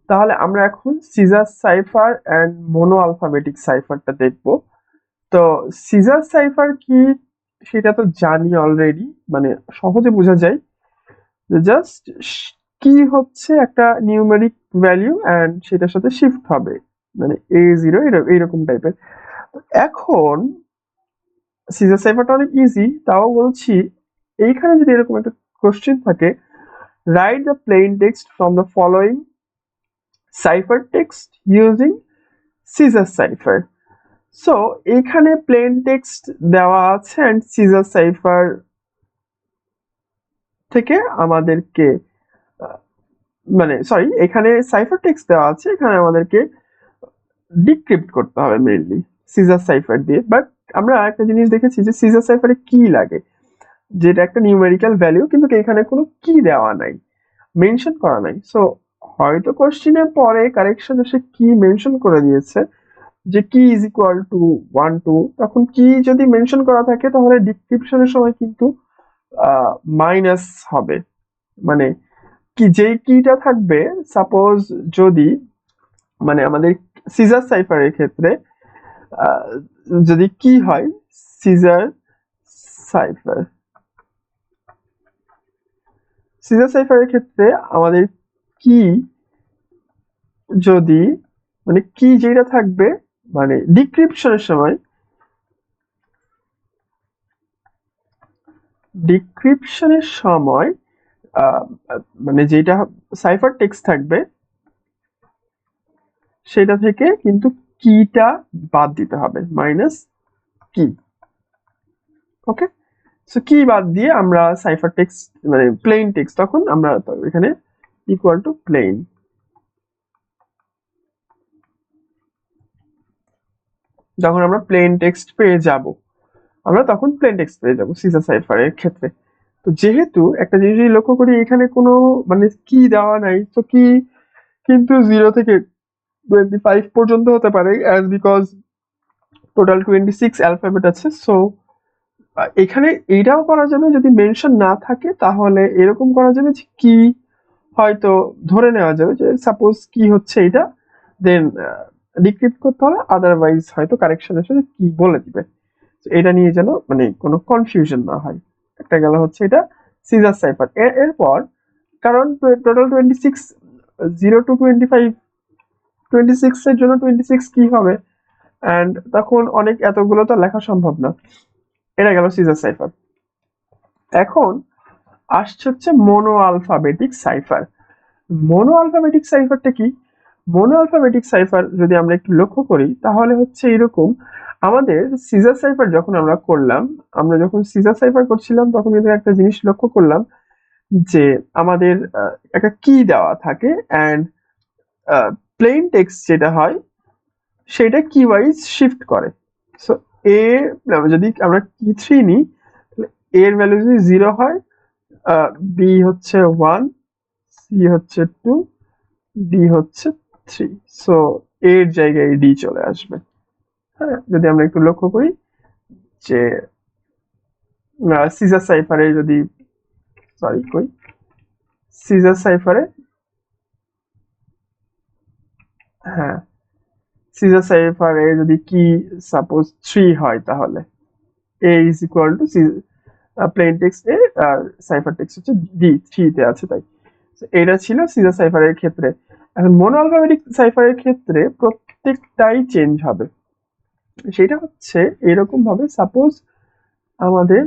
তাহলে আমরা এখন Caesar cipher and monoalphabetic সাইফারটা দেখব। তো সিজার সাইফার কি সেটা তো জানি অলরেডি, মানে সহজে বোঝা যায় যে জাস্ট কি হচ্ছে একটা নিউমেরিক ভ্যালু এন্ড সেটার সাথে শিফট হবে, মানে A0 এইরকম টাইপের। এখন সিজার সাইফারটা অনেক ইজি, তাও বলছি এইখানে যদি এরকম একটা কোশ্চেন থাকে, write the plain text from the following cipher text using Caesar cipher. So এইখানে প্লেন টেক্সট দেওয়া আছে এন্ড সিজার সাইফার থেকে আমাদেরকে মানে সরি, এখানে সাইফার টেক্সট দেওয়া আছে, এখানে আমাদেরকে ডিক্রিপ্ট করতে হবে মেইনলি সিজার সাইফার দিয়ে। বাট আমরা একটা জিনিস দেখেছি যে সিজার সাইফারে কি লাগে, যেটা একটা নিউমেরিক্যাল ভ্যালু, কিন্তু এখানে কোনো কি দেওয়া নাই, মেনশন করা নাই। সো হয়তো কোশ্চিনে পরে কারেকশন এসে কি মেনশন করে দিয়েছে যে কি ইজ ইকুয়াল টু 1 2, তখন কি যদি মেনশন করা থাকে তাহলে ডিসক্রিপশনের সময় কিন্তু মাইনাস হবে, মানে কি যেই কিটা থাকবে, সাপোজ যদি মানে আমাদের সিজার সাইফারের ক্ষেত্রে আহ, যদি কি হয়, সিজার সাইফার সিজার সাইফারের ক্ষেত্রে আমাদের কি যদি মানে কি যেটা থাকবে, মানে ডিক্রিপশনের সময় ডিক্রিপশনের সময় আহ, মানে যেটা সাইফার টেক্সট থাকবে সেটা থেকে কিন্তু কিটা বাদ দিতে হবে, মাইনাস কি। ওকে, সো কি বাদ দিয়ে আমরা সাইফার টেক্সট মানে প্লেন টেক্সট, তখন আমরা এখানে ইকুয়াল টু প্লেন, যখন আমরা প্লেন টেক্সট পেয়ে যাব, আমরা তখন প্লেন টেক্সট পেয়ে যাব সিজার সাইফারের ক্ষেত্রে। তো যেহেতু একটা জিনিস যদি লক্ষ্য করি এখানে কোনো মানে কি দেওয়া নাই, তো কি কিন্তু 0 থেকে 25 পর্যন্ত হতে পারে, অ্যাজ বিকজ টোটাল 26 অ্যালফাবেট আছে। সো এখানে এইটাও করা যাবে, যদি মেনশন না থাকে তাহলে এরকম করা যাবে যে কি হয়তো ধরে নেওয়া যাবে যে সাপোজ কি হচ্ছে এটা, দেন ডিক্রিপ্ট করতে হবে, আদারওয়াইজ হয়তো কারেকশনের সাথে কি বলে দিবে। তো এটা নিয়ে যেন মানে কোনো কনফিউশন না হয়। একটা গেল হচ্ছে এটা সিজার সাইফার। এরপর কারণ টোটাল 26, 0 to 25, 26 এর জন্য 26 কি হবে, অ্যান্ড তখন অনেক এতগুলো তো লেখা সম্ভব না। এটা গেল সিজার সাইফার। এখন আসছে হচ্ছে monoalphabetic cipher. Monoalphabetic সাইফারটা কি? মোনো আলফাবেটিক সাইফার যদি আমরা একটু লক্ষ্য করি তাহলে হচ্ছে এরকম, আমাদের সিজার সাইফার যখন আমরা করলাম, আমরা যখন সিজার সাইফার করছিলাম তখন কিন্তু একটা জিনিস লক্ষ্য করলাম যে আমাদের একটা কি দেওয়া থাকে অ্যান্ড প্লেন টেক্সট যেটা হয় সেটা কি ওয়াইজ শিফট করে। সো এ যদি আমরা কি3 নিই, এর ভ্যালু যদি 0 হয়, বি হচ্ছে 1, সি হচ্ছে 2, ডি হচ্ছে 3। সো এর জায়গায় ডি চলে আসবে। হ্যাঁ, যদি আমরা একটু লক্ষ্য করি যে সিজার সাইফারে যদি সরি কই সিজার সাইফারে, হ্যাঁ সিজার সাইফারে যদি কি সাপোজ 3 হয় তাহলে a is equal to plain text a, cipher text হচ্ছে ডি 3 তে আছে তাই। So, এটা ছিল সিজার সাইফারের ক্ষেত্রে। এখন মোনো আলফাবেটিক সাইফারের ক্ষেত্রে প্রত্যেকটাই চেঞ্জ হবে। সেটা হচ্ছে এরকম ভাবে, সাপোজ আমাদের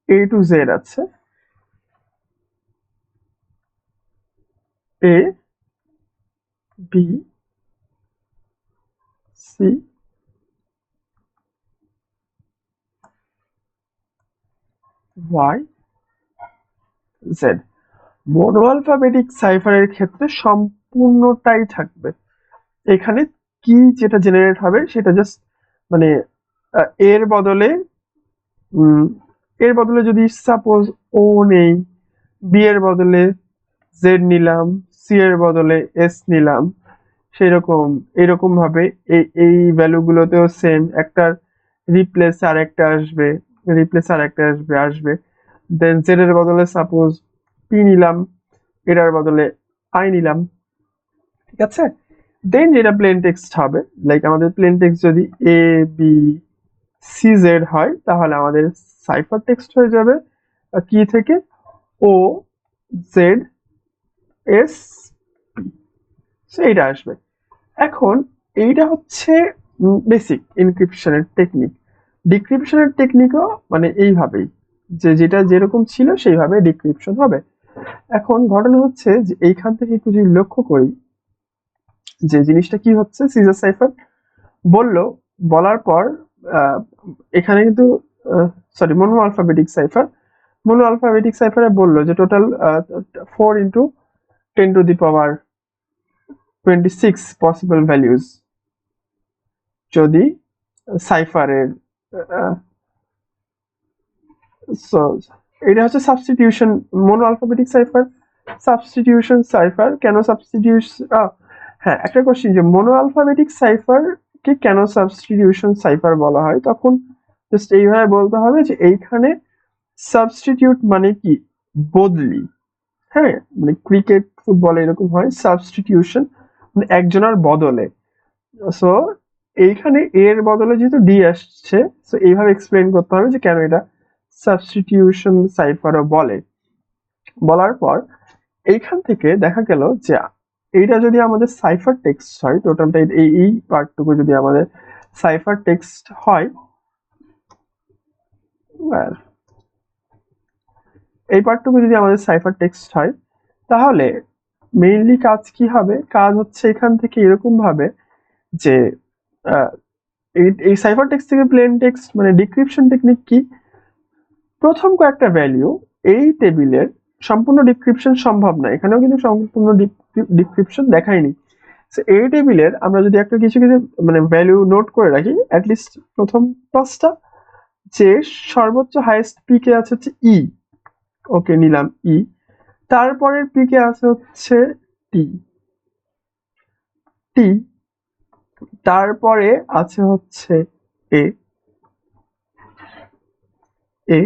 A to Z আছে, A B C Y Z। Monoalphabetic সাইফারের ক্ষেত্রে সম্পূর্ণটাই থাকবে। এখানে কি যেটা জেনারেট হবে সেটা জাস্ট মানে এর বদলে এর বদলে যদি সাপোজ ও নেই, বি এর বদলে জেড নিলাম, সি এর বদলে এস নিলাম, সেরকম এরকম ভাবে এই ভ্যালু গুলোতেও সেম একটার রিপ্লেস আর একটা আসবে, রিপ্লেস আর একটা আসবে। দেন জেড এর বদলে সাপোজ পি নিলাম, এটার বদলে আই নিলাম, ঠিক আছে। দেন যেটা প্লেন টেক্সট হবে, লাইক আমাদের প্লেন টেক্সট যদি এ বি সি জেড হয়, তাহলে আমাদের সাইফার টেক্সট হয়ে যাবে কি থেকে ও জেড এস পি। এইটা আসবে। এখন এইটা হচ্ছে বেসিক এনক্রিপশনের টেকনিক। ডিক্রিপশনের টেকনিকও মানে এইভাবেই, যে যেটা যেরকম ছিল সেইভাবে ডিক্রিপশন হবে। এখন ঘটনা হচ্ছে যে এইখান থেকে একটু যদি লক্ষ্য করি যে জিনিসটা কি হচ্ছে, সিজার সাইফার বললো, বলার পর এখানে কিন্তু সরি মনো আলফাবেটিক সাইফার, মনো আলফাবেটিক সাইফারে বললো যে টোটাল 4 × 10⁻26 পসিবল ভ্যালুজ যদি সাইফারের সো এটা হচ্ছে সাবস্টিটিউশন মনো আলফাবেটিক সাইফার, সাবস্টিটিউশন সাইফার। কেন সাবস্টিটিউশন, হ্যাঁ একটা কোশ্চেন, যে মনো আলফাবেটিক সাইফার কে কেন সাবস্টিটিউশন সাইফার বলা হয়, তখন জাস্ট এইভাবে বলতে হবে যে এইখানে সাবস্টিটিউট মানে কি, বদলি, হ্যাঁ মানে ক্রিকেট ফুটবল এরকম হয় সাবস্টিটিউশন মানে একজনের বদলে। সো এইখানে এর বদলে যেহেতু ডি আসছে, সো এইভাবে এক্সপ্লেন করতে হবে যে কেন এটা সাবস্টিটিউশন সাইফারও বলে। বলার পর এইখান থেকে দেখা গেল যে এইটা যদি আমাদের সাইফার টেক্সট হয়, টোটালটা এই পার্টটুকু যদি আমাদের সাইফার টেক্সট হয়, এই পার্টটুকু যদি আমাদের সাইফার টেক্সট হয়, তাহলে মেইনলি কাজ কি হবে, কাজ হচ্ছে এখান থেকে এরকম ভাবে যে এই সাইফার টেক্সট থেকে প্লেন টেক্সট মানে ডিক্রিপশন টেকনিক কি, প্রথম কয়েকটা ভ্যালু এই টেবিলের সম্পূর্ণ ডিক্রিপশন সম্ভব না, এখানেও কিন্তু সম্পূর্ণ ডিক্রিপশন দেখায়নি। এই টেবিলের আমরা যদি একটা কিছু কিছু মানে ভ্যালু নোট করে রাখি, অ্যাটলিস্ট প্রথম 5টা, যে সর্বোচ্চ হাইয়েস্ট পিকে আছে হচ্ছে ই, ওকে নিলাম ই, তারপরের পিকে আছে হচ্ছে টি টি, তারপরে আছে হচ্ছে এ এ,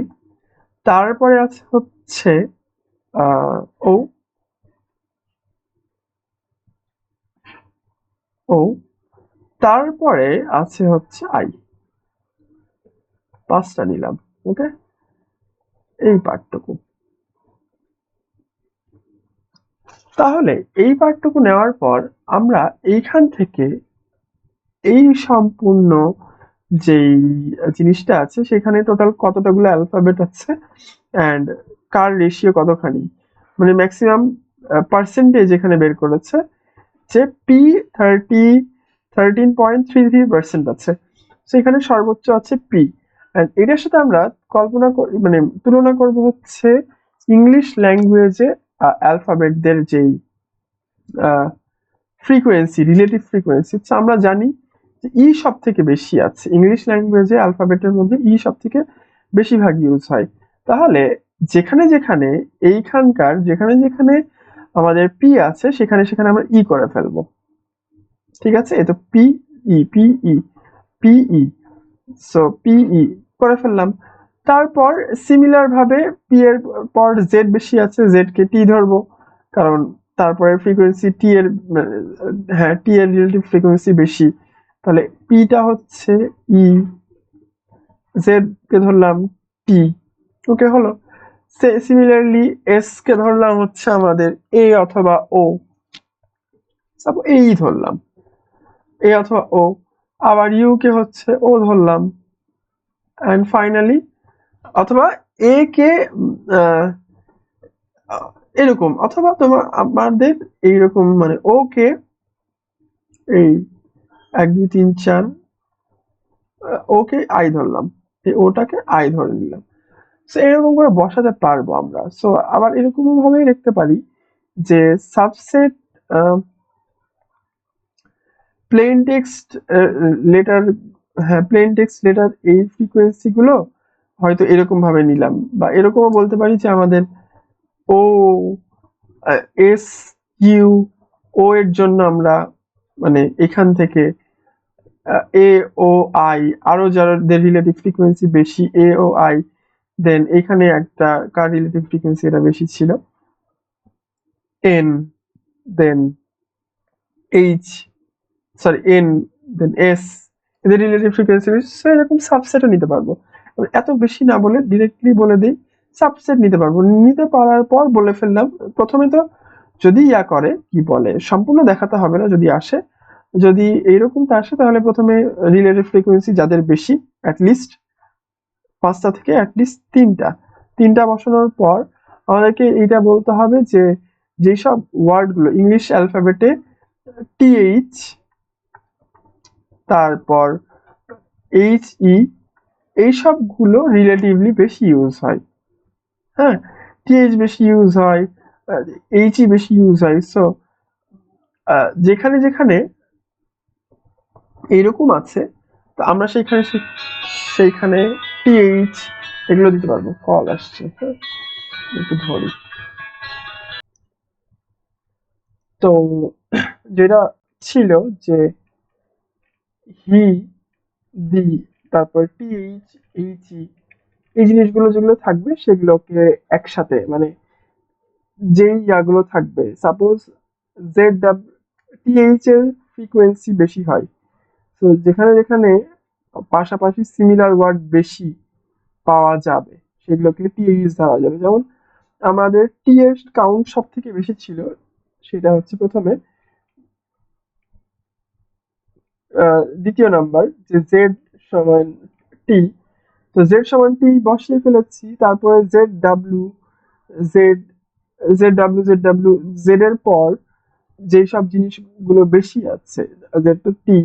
তারপরে আছে হচ্ছে ও ও, তারপরে আছে হচ্ছে আই। 5টা নিলাম, ওকে, এই পার্টটুকু। তাহলে এই পার্টটুকু নেওয়ার পর আমরা এইখান থেকে এই সম্পূর্ণ যেই জিনিসটা আছে সেখানে টোটাল কতটাগুলো অ্যালফাবেট আছে অ্যান্ড কার রেশিও কতখানি, মানে ম্যাক্সিমাম পার্সেন্টেজ এখানে বের করেছে যে পি 13.33% আছে, সেখানে সর্বোচ্চ আছে পি। এটার সাথে আমরা কল্পনা মানে তুলনা করব হচ্ছে ইংলিশ ল্যাঙ্গুয়েজে অ্যালফাবেটদের যেই ফ্রিকোয়েন্সি, রিলেটিভ ফ্রিকোয়েন্সি, আমরা জানি যে ই সব থেকে বেশি আছে ইংলিশ ল্যাঙ্গুয়েজে, অ্যালফাবেটের মধ্যে ই সব থেকে বেশিরভাগ ইউজ হয়। তাহলে যেখানে যেখানে এইখানকার যেখানে যেখানে আমাদের পি আছে সেখানে সেখানে আমরা ই করে ফেলবো, ঠিক আছে। তো পিই পিই পিই, সো পিই করে ফেললাম। তারপর সিমিলার ভাবে পি এর পর জেড বেশি আছে, জেড কে টি ধরবো, কারণ তারপরে ফ্রিকোয়েন্সি টি এর হ্যাঁ টি এর রিলেটিভ ফ্রিকোয়েন্সি বেশি, তাহলে পিটা হচ্ছে ই, জেড কে ধরলাম টি, ওকে হলো। সিমিলারলি এস কে ধরলাম হচ্ছে আমাদের এ অথবা ও, সাপোজ এই ধরলাম এ অথবা ও, আবার ইউ কে হচ্ছে ও ধরলাম, অ্যান্ড ফাইনালি অথবা এ কে এরকম, অথবা তোমার আমাদের এইরকম মানে ও কে এই 1 2 3 4 ওকে আই ধরলাম, এই ওটাকে আই ধরে নিলাম। সো এরকম করে বসাতে পারবো আমরা। সো আবার এরকম ভাবেই লিখতে পারি যে সাবসেট প্লেন টেক্সট লেটার, হ্যাঁ প্লেন টেক্সট লেটার এই ফ্রিকোয়েন্সি গুলো হয়তো এরকম ভাবে নিলাম, বা এরকমও বলতে পারি যে আমাদের ও এস ইউ ও এর জন্য আমরা মানে এখান থেকে এ ও আই, আরো যাদের রিলেটিভ ফ্রিকোয়েন্সি বেশি এ ও আই, দেন এখানে একটা কার রিলেটিভ ফ্রিকোয়েন্সি এটা বেশি ছিল এন, দেন এইচ, সরি এন, দেন এস, এদের রিলেটিভ ফ্রিকোয়েন্সি বেশি, এরকম সাবসেটও নিতে পারবো। এত বেশি না বলে ডিরেক্টলি বলে দিই, সাবসেট নিতে পারবো। নিতে পারার পর বলে ফেললাম, প্রথমে তো যদি ইয়া করে কি বলে সম্পূর্ণ দেখাতে হবে না, যদি আসে, যদি এইরকমটা আসে তাহলে প্রথমে রিলেটিভ ফ্রিকোয়েন্সি যাদের বেশি অ্যাটলিস্ট 5টা থেকে অ্যাটলিস্ট 3টা বসানোর পর আমাদেরকে এইটা বলতে হবে যে যেসব ওয়ার্ডগুলো ইংলিশ অ্যালফাবেটে টিএইচ, তারপর এইচ ই, এই সবগুলো রিলেটিভলি বেশি ইউজ হয়। হ্যাঁ, টিএইচ বেশি ইউজ হয়, এইচ ই বেশি ইউজ হয়। সো যেখানে যেখানে এইরকম আছে, তো আমরা সেইখানে টিএইচ এগুলো দিতে পারবো। কল আসছে, হ্যাঁ একটু ধরি। তো যেটা ছিল যে হি, দি, তারপর টিএইচ, এইচ ই, এই জিনিসগুলো যেগুলো থাকবে সেগুলোকে একসাথে মানে যেই ইয়াগুলো থাকবে, সাপোজ জেড টিএইচ এর ফ্রিকোয়েন্সি বেশি হয়, তো যেখানে যেখানে পাশাপাশি সিমিলার ওয়ার্ড বেশি পাওয়া যাবে সেগুলোকে টিএইচ ধরা যাবে। যেমন আমাদের টি এর কাউন্ট সব থেকে বেশি ছিল, সেটা হচ্ছে প্রথমে দ্বিতীয় নাম্বার যে জেড সমান টি, তো জেড সমান টি বসিয়ে ফেলেছি, তারপরে Z W, Z Z W Z এর পর যেই সব জিনিসগুলো বেশি আছে, জেড তো টি,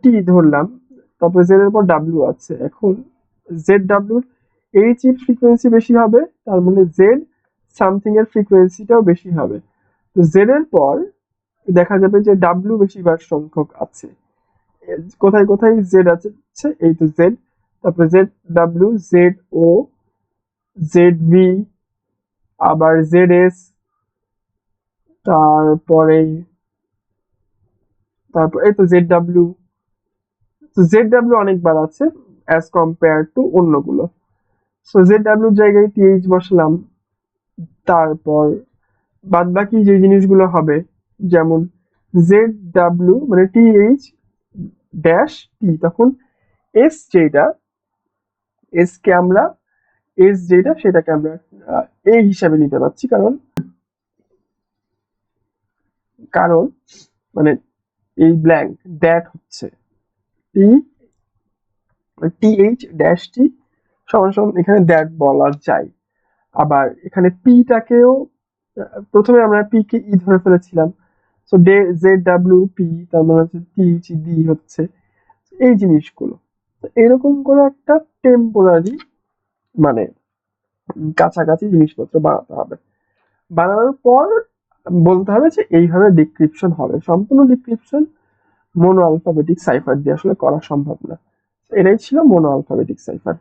টি ধরলাম, তারপরে জেড এর পর ডাব্লিউ আছে। এখন জেড ডাব্লিউর এইচ এর ফ্রিকোয়েন্সি বেশি হবে, তার মানে জেড সামথিং এর ফ্রিকোয়েন্সিটাও বেশি হবে। তো জেড এর পর দেখা যাবে যে ডাব্লিউ বেশিবার সংখ্যক আছে। কোথায় কোথায় জেড আছে, এই তো জেড, তারপরে জেড ডাব্লিউ, জেড ও, জেড ভি, আবার জেড এস, তারপরে তারপর এই তো জেড ডাব্লিউ। তো জেড ডাব্লিউ অনেকবার আছে অ্যাজ কম্পেয়ার টু অন্যগুলো। সো জেড ডাব্লিউর জায়গায় টিএইচ বসালাম। তারপর বাদ বাকি যে জিনিসগুলো হবে, যেমন জেড ডাব্লিউ মানে টিএইচ ড্যাশ টি, তখন এস যেটা, এস কে আমরা এস যেটা সেটাকে আমরা এ হিসাবে নিতে পারছি, কারণ কারণ মানে এই ব্ল্যাঙ্ক দ্যাট হচ্ছে টি, টিএইচ ড্যাশ টি সমান সমান এখানে দ্যাট বলা যায়। আবার এখানে পিটাকেও প্রথমে আমরা পি কে ই ধরে ফেলেছিলাম, সো জেড ডাব্লিউ পি, তার মানে হচ্ছে টিএইচ ডি হচ্ছে এই জিনিসগুলো। তো এরকম করে একটা টেম্পোরারি মানে কাছাকাছি জিনিসপত্র বানাতে হবে। বানানোর পর বলতে হবে যে এইভাবে ডিক্রিপশন হবে। সম্পূর্ণ ডিক্রিপশন মোনো আলফাবেটিক সাইফার দিয়ে আসলে করা সম্ভব না। এটাই ছিল মোনো আলফাবেটিক সাইফার।